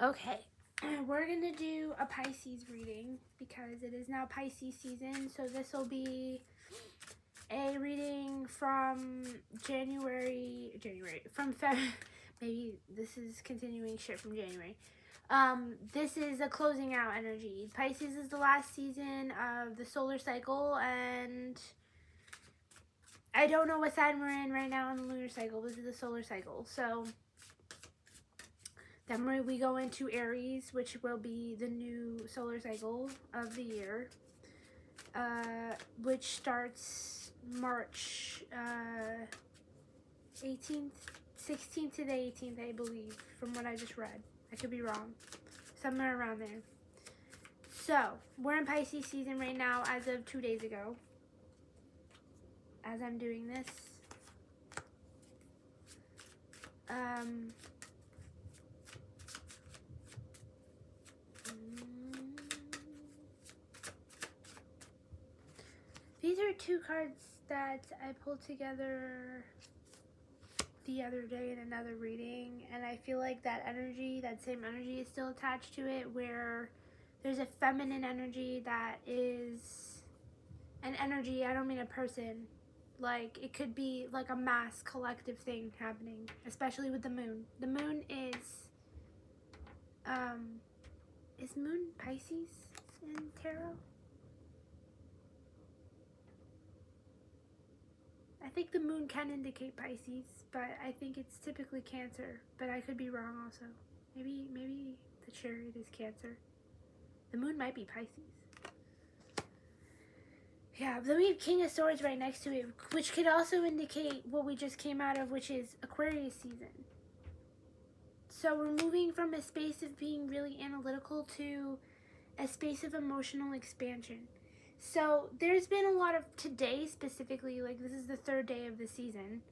Okay, we're going to do a Pisces reading because it is now Pisces season. So this will be a reading from maybe this is continuing shit from January. This is a closing out energy. Pisces is the last season of the solar cycle, and I don't know what sign we're in right now in the lunar cycle. This is the solar cycle. So then we go into Aries, which will be the new solar cycle of the year, which starts March 18th, 16th to the 18th, I believe, from what I just read. I could be wrong. Somewhere around there. So, we're in Pisces season right now as of 2 days ago. As I'm doing this. These are two cards that I pulled together the other day in another reading, and I feel like that same energy is still attached to it, where there's a feminine energy that is an energy, I don't mean a person, like it could be like a mass collective thing happening, especially with the moon. The moon is moon Pisces in tarot? I think the moon can indicate Pisces, but I think it's typically Cancer, but I could be wrong also. Maybe the chariot is Cancer. The moon might be Pisces. Yeah, then we have King of Swords right next to it, which could also indicate what we just came out of, which is Aquarius season. So we're moving from a space of being really analytical to a space of emotional expansion. So there's been a lot of, today specifically, like this is the third day of the season.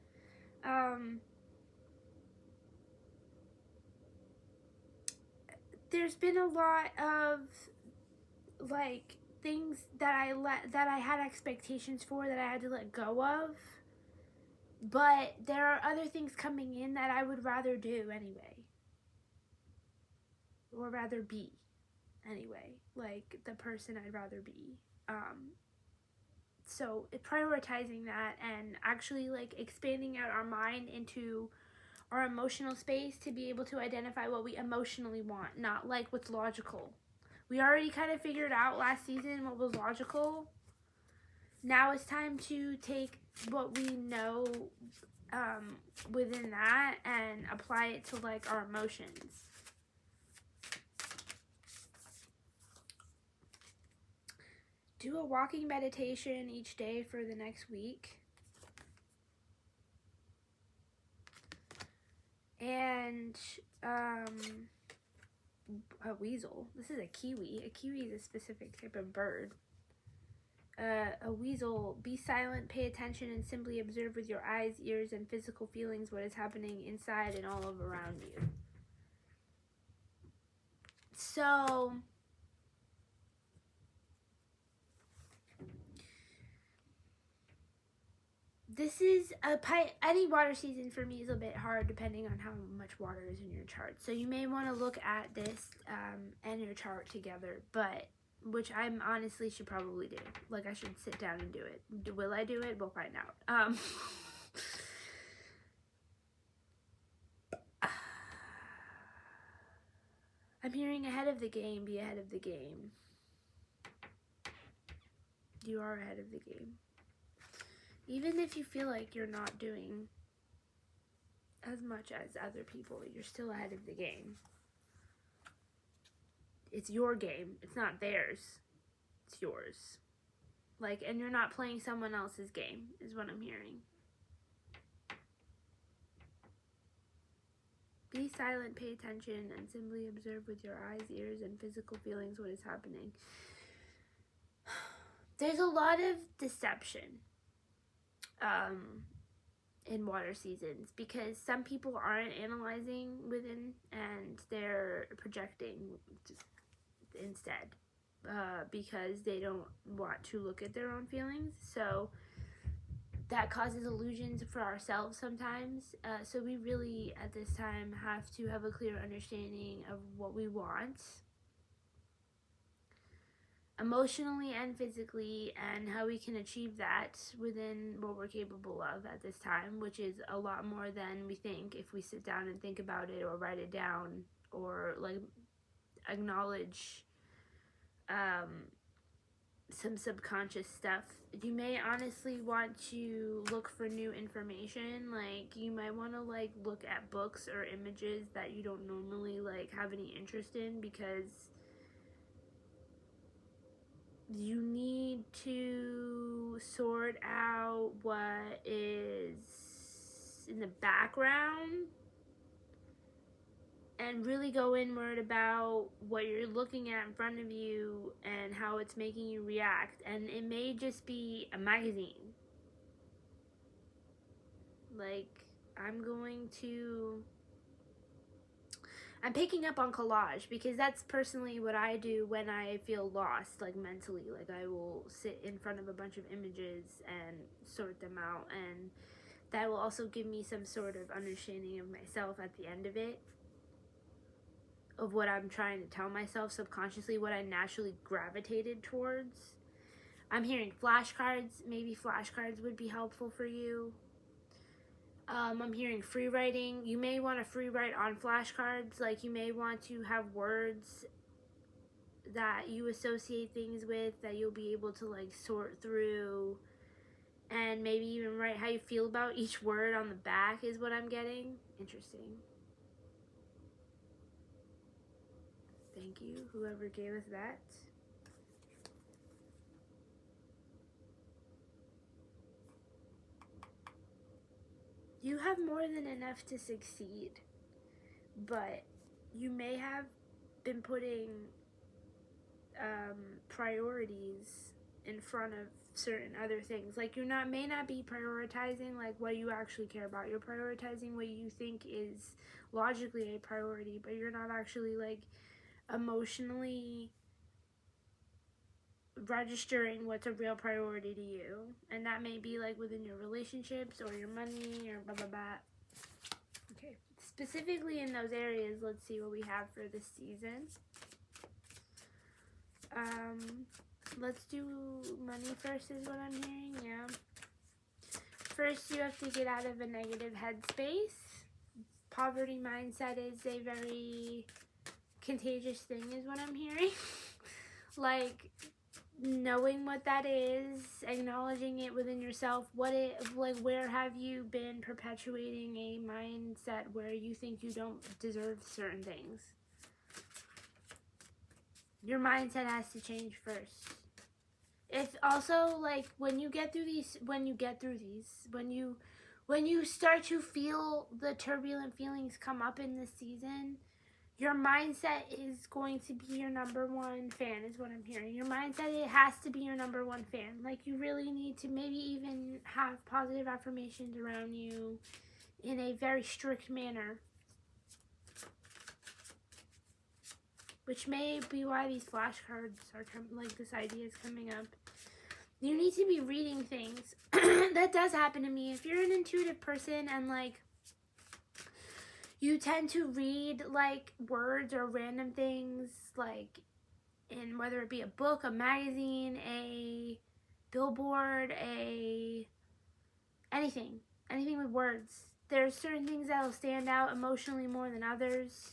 There's been a lot of like things that I had expectations for that I had to let go of. But there are other things coming in that I would rather do anyway. Or rather be anyway. Like the person I'd rather be. So prioritizing that and actually like expanding out our mind into our emotional space to be able to identify what we emotionally want, not like what's logical. We already kind of figured out last season what was logical. Now it's time to take what we know within that and apply it to like our emotions. Do a walking meditation each day for the next week. And a weasel. This is a kiwi. A kiwi is a specific type of bird. A weasel. Be silent, pay attention, and simply observe with your eyes, ears, and physical feelings what is happening inside and all of around you. So this is any water season for me is a bit hard depending on how much water is in your chart. So you may want to look at this and your chart together, but which I honestly should probably do. Like I should sit down and do it. Will I do it? We'll find out. I'm hearing ahead of the game. Be ahead of the game. You are ahead of the game. Even if you feel like you're not doing as much as other people, you're still ahead of the game. It's your game. It's not theirs. It's yours. Like, and you're not playing someone else's game, is what I'm hearing. Be silent, pay attention, and simply observe with your eyes, ears, and physical feelings what is happening. There's a lot of deception in water seasons because some people aren't analyzing within and they're projecting instead because they don't want to look at their own feelings. So that causes illusions for ourselves sometimes. So we really, at this time, have to have a clear understanding of what we want, emotionally and physically, and how we can achieve that within what we're capable of at this time, which is a lot more than we think if we sit down and think about it or write it down or like acknowledge some subconscious stuff. You may honestly want to look for new information. Like, you might want to like look at books or images that you don't normally like have any interest in, because you need to sort out what is in the background and really go inward about what you're looking at in front of you and how it's making you react. And it may just be a magazine. Like, I'm picking up on collage, because that's personally what I do when I feel lost, like mentally. Like, I will sit in front of a bunch of images and sort them out, and that will also give me some sort of understanding of myself at the end of it, of what I'm trying to tell myself subconsciously, what I naturally gravitated towards. I'm hearing flashcards. Maybe flashcards would be helpful for you. I'm hearing free writing. You may want to free write on flashcards. Like, you may want to have words that you associate things with that you'll be able to like sort through, and maybe even write how you feel about each word on the back is what I'm getting. Interesting. Thank you, whoever gave us that. You have more than enough to succeed, but you may have been putting priorities in front of certain other things. Like, may not be prioritizing like what you actually care about. You're prioritizing what you think is logically a priority, but you're not actually like emotionally registering what's a real priority to you. And that may be like within your relationships or your money or blah blah blah. Okay, specifically in those areas, let's see what we have for this season. Let's do money first is what I'm hearing. Yeah. First, you have to get out of a negative headspace. Poverty mindset is a very contagious thing is what I'm hearing. Like, knowing what that is, acknowledging it within yourself, where have you been perpetuating a mindset where you think you don't deserve certain things? Your mindset has to change first. If also, like, when you start to feel the turbulent feelings come up in this season, your mindset is going to be your number one fan is what I'm hearing. Your mindset, it has to be your number one fan. Like, you really need to maybe even have positive affirmations around you in a very strict manner. Which may be why these flashcards are this idea is coming up. You need to be reading things. That does happen to me. If you're an intuitive person and like you tend to read like words or random things, like in whether it be a book, a magazine, a billboard, anything with words. There's certain things that'll stand out emotionally more than others,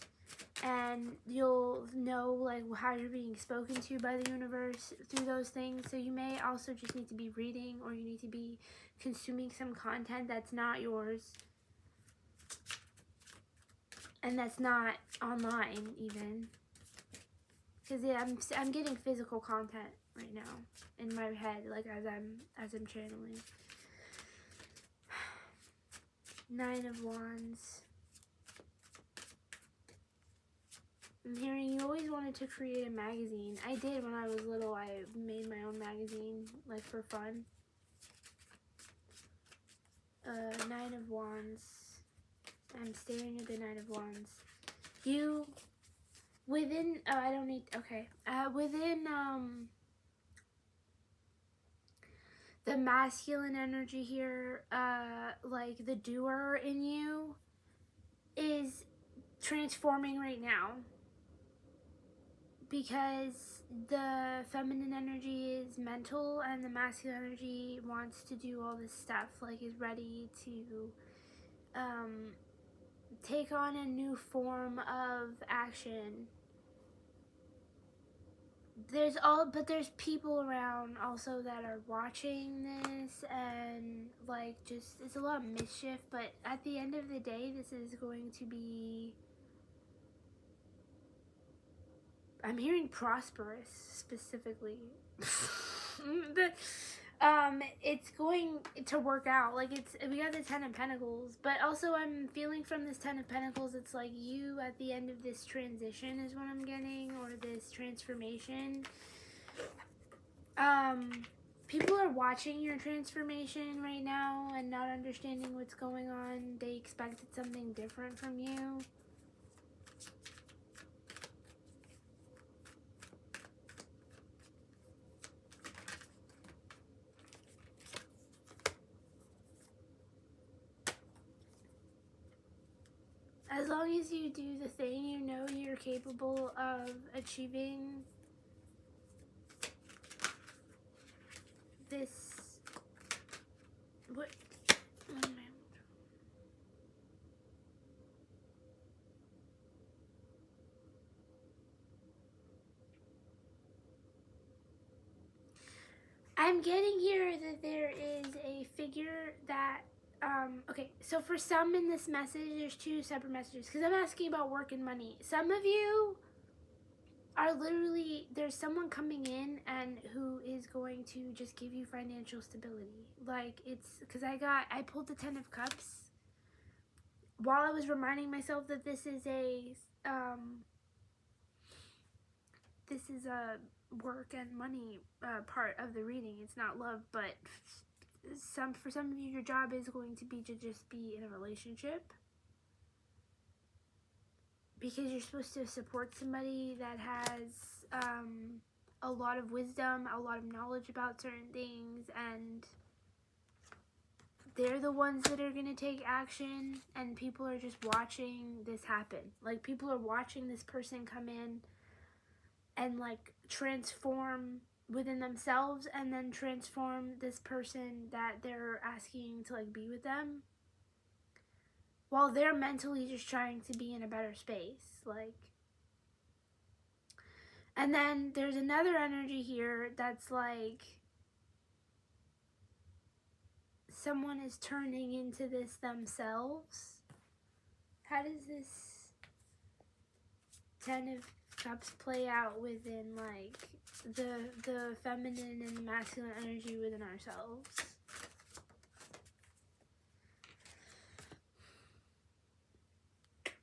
and you'll know like how you're being spoken to by the universe through those things. So you may also just need to be reading, or you need to be consuming some content that's not yours and that's not online even, because I'm getting physical content right now in my head, like as I'm channeling. 9 of Wands. I'm hearing you always wanted to create a magazine. I did when I was little. I made my own magazine, like for fun. 9 of Wands. I'm staring at the 9 of Wands. The masculine energy here, like the doer in you, is transforming right now, because the feminine energy is mental and the masculine energy wants to do all this stuff, like is ready to take on a new form of action. There's people around also that are watching this, and like, just, it's a lot of mischief, but at the end of the day, this is going to be, I'm hearing prosperous specifically. It's going to work out. Like, we got the Ten of Pentacles, but also I'm feeling from this Ten of Pentacles, it's like you at the end of this transition is what I'm getting, or this transformation. People are watching your transformation right now and not understanding what's going on. They expected something different from you. As long as you do the thing you know you're capable of achieving, this, what am I, I'm getting here that there is a figure that, okay, so for some in this message, there's two separate messages, because I'm asking about work and money. Some of you are literally, there's someone coming in and who is going to just give you financial stability. Like, it's, because I pulled the Ten of Cups while I was reminding myself that this is a work and money part of the reading. It's not love, but for some of you, your job is going to be to just be in a relationship, because you're supposed to support somebody that has a lot of wisdom, a lot of knowledge about certain things, and they're the ones that are going to take action, and people are just watching this happen. Like, people are watching this person come in and, like, transform within themselves, and then transform this person that they're asking to, like, be with them, while they're mentally just trying to be in a better space. Like, and then there's another energy here that's like, someone is turning into this themselves. How does this Ten of Cups play out within, like, the feminine and masculine energy within ourselves?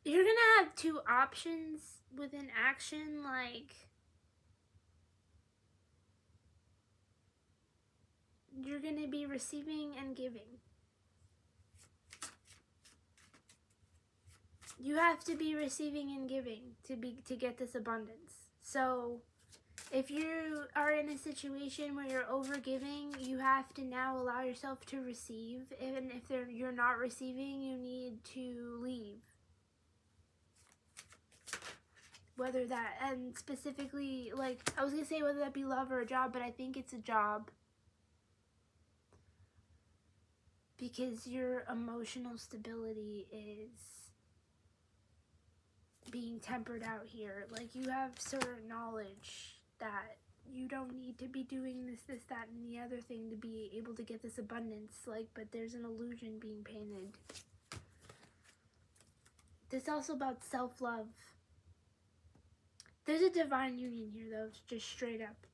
You're gonna have two options within action, like, you're gonna be receiving and giving. You have to be receiving and giving to get this abundance. So if you are in a situation where you're over giving, you have to now allow yourself to receive. And if you're not receiving, you need to leave. Whether that, and specifically, like, I was gonna say whether that be love or a job, but I think it's a job, because your emotional stability is being tempered out here. Like, you have certain knowledge that you don't need to be doing this, that, and the other thing to be able to get this abundance. Like, but there's an illusion being painted. This is also about self-love. There's a divine union here, though, just straight up.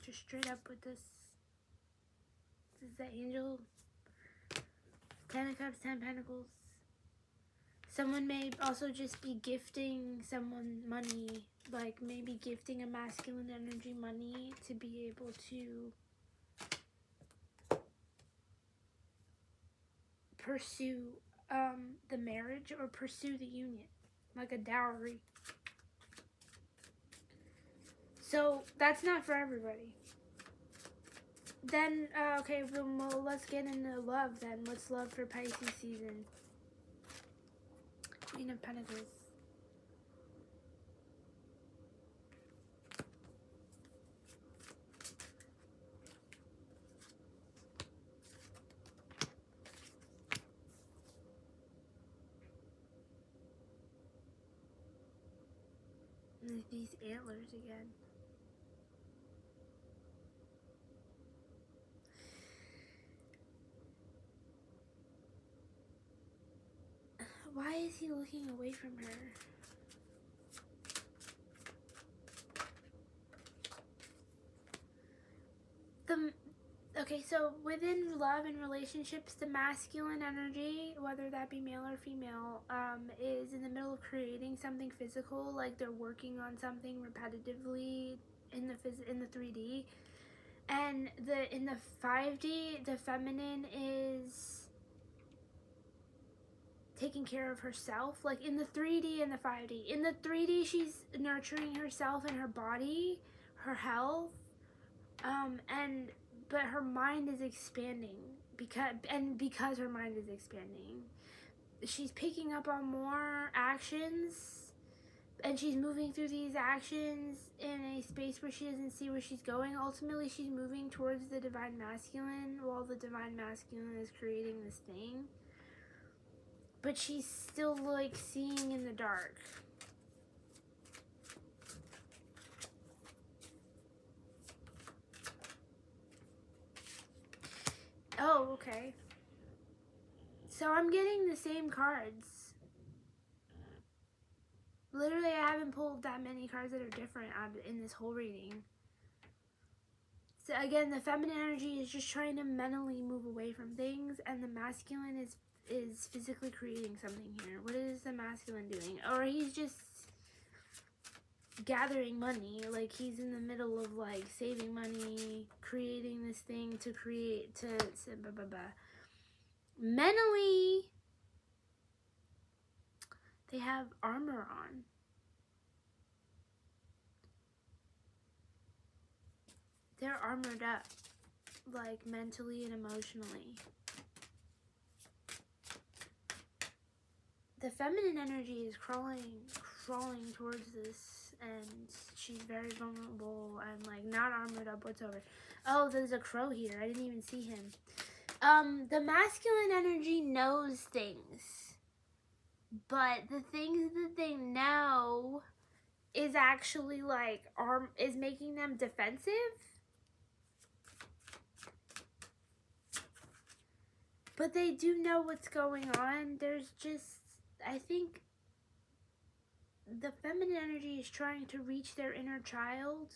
Just straight up with this. This is the angel. Ten of Cups, Ten of Pentacles. Someone may also just be gifting someone money, like maybe gifting a masculine energy money to be able to pursue the marriage or pursue the union, like a dowry. So that's not for everybody. Then, okay, well, let's get into love then. What's love for Pisces season? Queen of Pentacles. And these antlers again. Why is he looking away from her? Okay, so within love and relationships, the masculine energy, whether that be male or female, is in the middle of creating something physical, like they're working on something repetitively in the 3D, and in the 5D, the feminine is taking care of herself, like in the 3D and the 5D. In the 3D, she's nurturing herself and her body, her health, but her mind is expanding because her mind is expanding, she's picking up on more actions, and she's moving through these actions in a space where she doesn't see where she's going. Ultimately, she's moving towards the divine masculine while the divine masculine is creating this thing, but she's still like seeing in the dark. Oh, okay. So I'm getting the same cards. Literally, I haven't pulled that many cards that are different in this whole reading. So again, the feminine energy is just trying to mentally move away from things, and the masculine is physically creating something here. What is the masculine doing? Or he's just gathering money, like he's in the middle of like saving money, creating this thing to create mentally they have armor on. They're armored up, like mentally and emotionally. The feminine energy is crawling towards this, and she's very vulnerable and like not armored up whatsoever. Oh, there's a crow here. I didn't even see him. The masculine energy knows things, but the things that they know is actually like is making them defensive. But they do know what's going on. There's just, I think the feminine energy is trying to reach their inner child.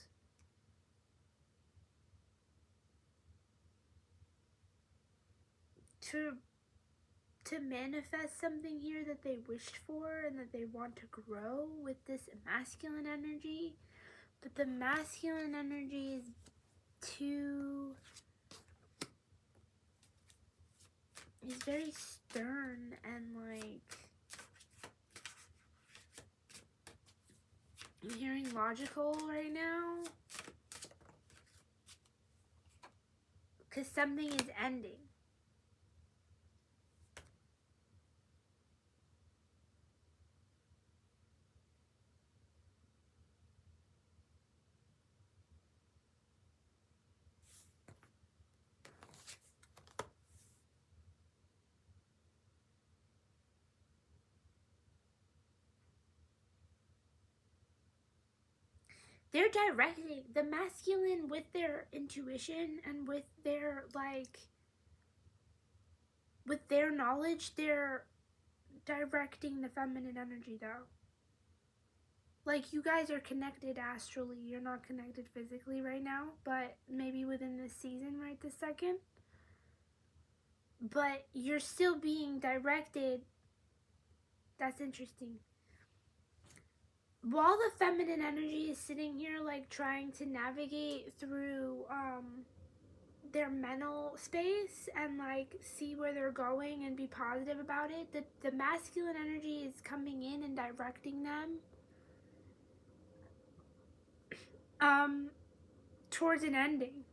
To manifest something here that they wished for and that they want to grow with this masculine energy. But the masculine energy is is very stern and like, I'm hearing logical right now. Because something is ending. They're directing the masculine with their intuition and with their like, with their knowledge. They're directing the feminine energy though. Like, you guys are connected astrally. You're not connected physically right now, but maybe within this season right this second. But you're still being directed. That's interesting. While the feminine energy is sitting here like trying to navigate through their mental space and like see where they're going and be positive about it, the masculine energy is coming in and directing them towards an ending.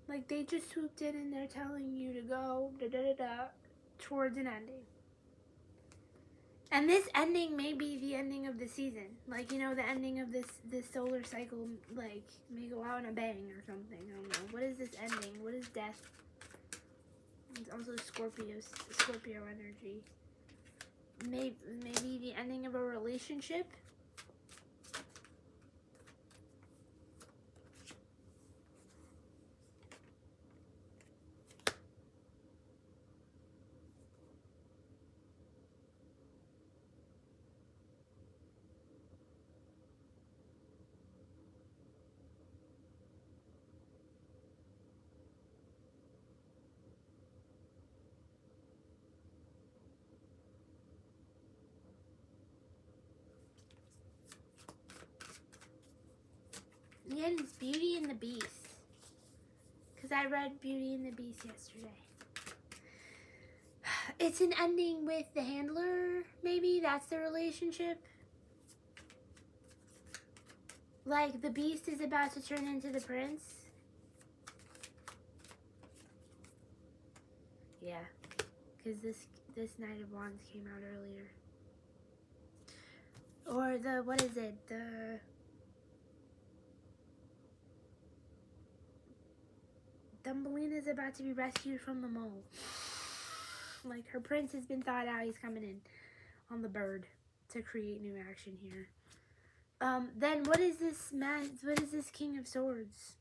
Like, they just swooped in and they're telling you to go towards an ending. And this ending may be the ending of the season. Like, you know, the ending of this solar cycle, like, may go out in a bang or something. I don't know. What is this ending? What is death? It's also Scorpio energy. Maybe the ending of a relationship. Yeah, it's Beauty and the Beast. Because I read Beauty and the Beast yesterday. It's an ending with the handler, maybe? That's the relationship? Like, the Beast is about to turn into the prince? Yeah. Because this Knight of Wands came out earlier. Or the, what is it? The... Thumbelina's about to be rescued from the mole. Like, her prince has been thought out. He's coming in on the bird to create new action here. Then what is this what is this King of Swords?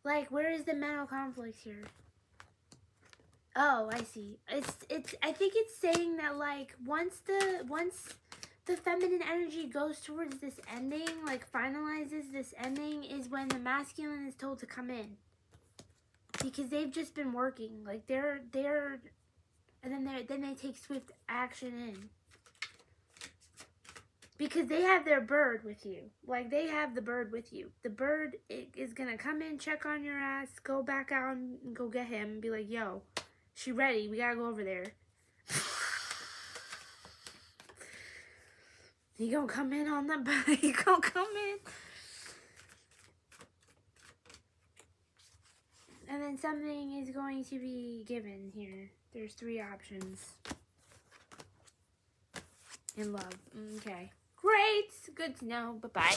Like, where is the mental conflict here? Oh, I see. It's I think it's saying that, like, once the feminine energy goes towards this ending, like finalizes this ending, is when the masculine is told to come in. Because they've just been working. Like, they're and then they take swift action in. Because they have their bird with you. Like, they have the bird with you. The bird is going to come in, check on your ass, go back out and go get him, and be like, yo, she ready. We got to go over there. He going to come in on the bird. He going to come in. And then something is going to be given here. There's 3 options. In love. Okay. Great. Good to know. Bye-bye.